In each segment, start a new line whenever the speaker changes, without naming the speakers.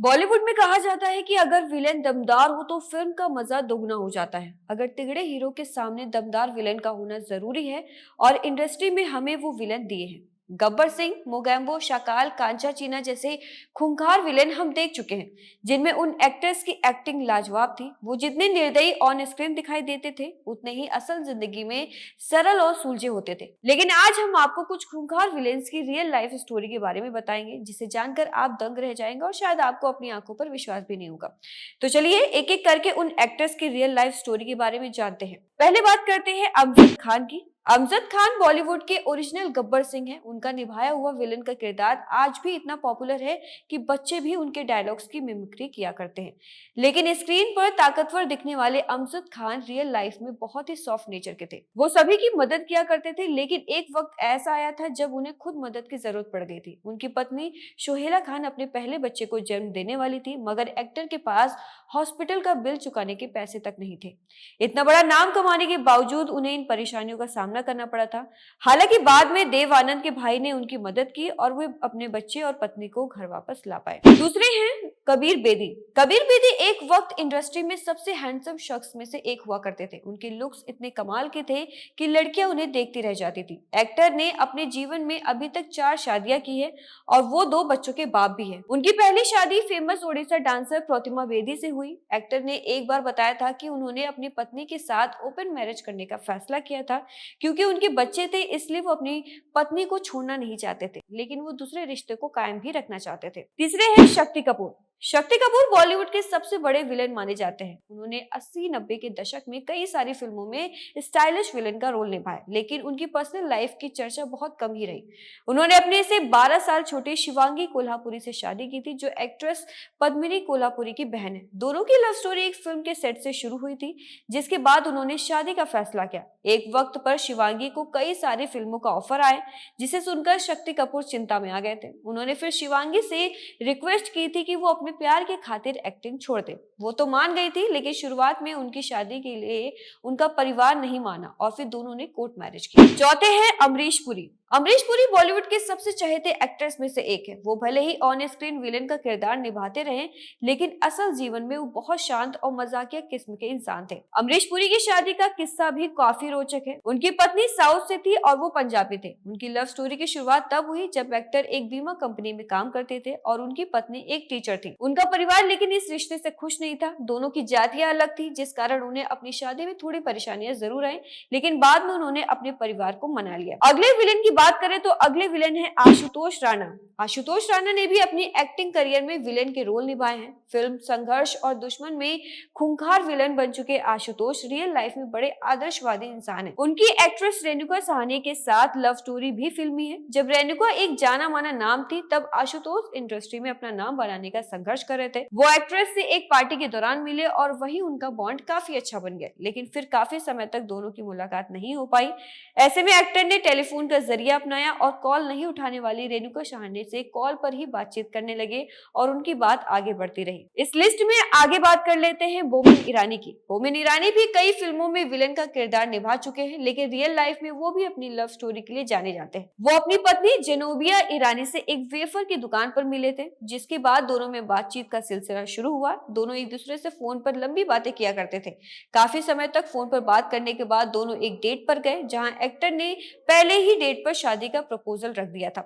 बॉलीवुड में कहा जाता है कि अगर विलेन दमदार हो तो फिल्म का मजा दोगुना हो जाता है। अगर तिगड़े हीरो के सामने दमदार विलेन का होना जरूरी है और इंडस्ट्री में हमें वो विलेन दिए हैं। गब्बर सिंह, मोगैम्बो, शाकाल, कांचा चीना जैसे खूंखार विलेन हम देख चुके हैं, जिनमें उन एक्टर्स की एक्टिंग लाजवाब थी। वो जितने निर्दयी ऑन स्क्रीन दिखाई देते थे, उतने ही असल जिंदगी में सरल और सुलझे होते थे। लेकिन आज हम आपको कुछ खूंखार विलेन्स की रियल लाइफ स्टोरी के बारे में बताएंगे, जिसे जानकर आप दंग रह जाएंगे और शायद आपको अपनी आंखों पर विश्वास भी नहीं होगा। तो चलिए एक एक करके उन एक्टर्स की रियल लाइफ स्टोरी के बारे में जानते हैं। पहले बात करते हैं अमजद खान की। अमजद खान बॉलीवुड के ओरिजिनल गब्बर सिंह हैं। उनका निभाया हुआ विलन का किरदार आज भी इतना पॉपुलर है कि बच्चे भी उनके डायलॉग्स की मिमिक्री किया करते हैं। लेकिन स्क्रीन पर ताकतवर दिखने वाले अमजद खान रियल लाइफ में बहुत ही सॉफ्ट नेचर के थे। वो सभी की मदद किया करते थे, लेकिन एक वक्त ऐसा आया था जब उन्हें खुद मदद की जरूरत पड़ गई थी। उनकी पत्नी सोहेला खान अपने पहले बच्चे को जन्म देने वाली थी, मगर एक्टर के पास हॉस्पिटल का बिल चुकाने के पैसे तक नहीं थे। इतना बड़ा नाम कमाने के बावजूद उन्हें इन परेशानियों का सामना करना पड़ा था। हालांकि बाद में देव आनंद के भाई ने उनकी मदद की और वे अपने बच्चे और पत्नी को घर वापस ला पाए। दूसरे हैं कबीर बेदी। कबीर बेदी एक वक्त इंडस्ट्री में सबसे हैंडसम शख्स में से एक हुआ करते थे। उनके लुक्स इतने कमाल के थे कि लड़कियां उन्हें देखती रह जाती थी। एक्टर ने अपने जीवन में अभी तक 4 शादियां की है और वो 2 बच्चों के बाप भी हैं। उनकी पहली शादी फेमस ओडिशा डांसर प्रतिमा बेदी से हुई। एक्टर ने एक बार बताया था कि उन्होंने अपनी पत्नी के साथ ओपन मैरिज करने का फैसला किया था, क्योंकि उनके बच्चे थे, इसलिए वो अपनी पत्नी को छोड़ना नहीं चाहते थे, लेकिन वो दूसरे रिश्ते को कायम भी रखना चाहते थे। तीसरे हैं शक्ति कपूर। शक्ति कपूर बॉलीवुड के सबसे बड़े विलेन माने जाते हैं। उन्होंने 80-90 के दशक में कई सारी फिल्मों में स्टाइलिश विलेन का रोल निभाया, लेकिन उनकी पर्सनल लाइफ की चर्चा बहुत कम ही रही। उन्होंने अपने से 12 साल छोटी शिवांगी कोल्हापुरी से शादी की थी, जो एक्ट्रेस पद्मिनी कोल्हापुरी की बहन है। दोनों की लव स्टोरी एक फिल्म के सेट से शुरू हुई थी, जिसके बाद उन्होंने शादी का फैसला किया। एक वक्त पर शिवांगी को कई सारी फिल्मों का ऑफर आए, जिसे सुनकर शक्ति कपूर चिंता में आ गए थे। उन्होंने फिर शिवांगी से रिक्वेस्ट की थी कि वो अपने प्यार के खातिर एक्टिंग छोड़ दे। वो तो मान गई थी, लेकिन शुरुआत में उनकी शादी के लिए उनका परिवार नहीं माना और फिर दोनों ने कोर्ट मैरिज की। चौथे हैं अमरीश पुरी। अमरीश पुरी बॉलीवुड के सबसे चहेते एक्टर्स में से एक है। वो भले ही ऑन स्क्रीन विलेन का किरदार निभाते रहे, लेकिन असल जीवन में वो बहुत शांत और मजाकिया किस्म के इंसान थे। अमरीश पुरी की शादी का किस्सा भी काफी रोचक है। उनकी पत्नी साउथ से थी और वो पंजाबी थे। उनकी लव स्टोरी की शुरुआत तब हुई जब एक्टर एक बीमा कंपनी में काम करते थे और उनकी पत्नी एक टीचर थी। उनका परिवार लेकिन इस रिश्ते से खुश नहीं था। दोनों की जातियां अलग थी, जिस कारण उन्हें अपनी शादी में थोड़ी परेशानियां जरूर आई, लेकिन बाद में उन्होंने अपने परिवार को मना लिया। अगले विलेन की बात करें तो अगले विलेन है आशुतोष राणा। आशुतोष राणा ने भी अपनी एक्टिंग करियर में विलेन के रोल निभाए हैं। फिल्म संघर्ष और दुश्मन में खूंखार विलेन बन चुके आशुतोष रियल लाइफ में बड़े आदर्शवादी इंसान हैं। उनकी एक्ट्रेस रेणुका साहनी के साथ लव स्टोरी भी फिल्मी है। जब रेणुका एक जाना माना नाम थी, तब आशुतोष इंडस्ट्री में अपना नाम बनाने का संघर्ष कर रहे थे। वो एक्ट्रेस से एक पार्टी के दौरान मिले और वहीं उनका बॉन्ड काफी अच्छा बन गया, लेकिन फिर काफी समय तक दोनों की मुलाकात नहीं हो पाई। ऐसे में एक्टर ने टेलीफोन का जरिया अपनाया और कॉल नहीं उठाने वाली रेणुका साहनी से कॉल पर ही बातचीत करने लगे और उनकी बात आगे बढ़ती रही। इस लिस्ट में आगे बात कर लेते हैं बोमन ईरानी की। बोमन ईरानी भी कई फिल्मों में विलेन का किरदार निभा चुके हैं, लेकिन रियल लाइफ में वो भी अपनी लव स्टोरी के लिए जाने जाते हैं। वो अपनी पत्नी जेनोबिया ईरानी से एक वेफर की दुकान पर मिले थे, जिसके बाद दोनों में बातचीत का सिलसिला शुरू हुआ। दोनों एक दूसरे से फोन पर लंबी बातें किया करते थे। काफी समय तक फोन पर बात करने के बाद दोनों एक डेट पर गए, जहां एक्टर ने पहले ही डेट पर शादी का प्रपोजल रख दिया था।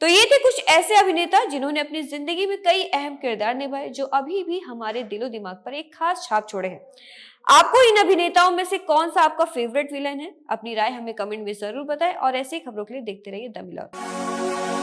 तो ये थे कुछ ऐसे अभिनेता जिन्होंने अपनी जिंदगी में कई अहम किरदार निभाए, जो अभी भी हमारे दिलो दिमाग पर एक खास छाप छोड़े हैं। आपको इन अभिनेताओं में से कौन सा आपका फेवरेट विलेन है? अपनी राय हमें कमेंट में जरूर बताएं और ऐसी खबरों के लिए देखते रहिए द मिलर।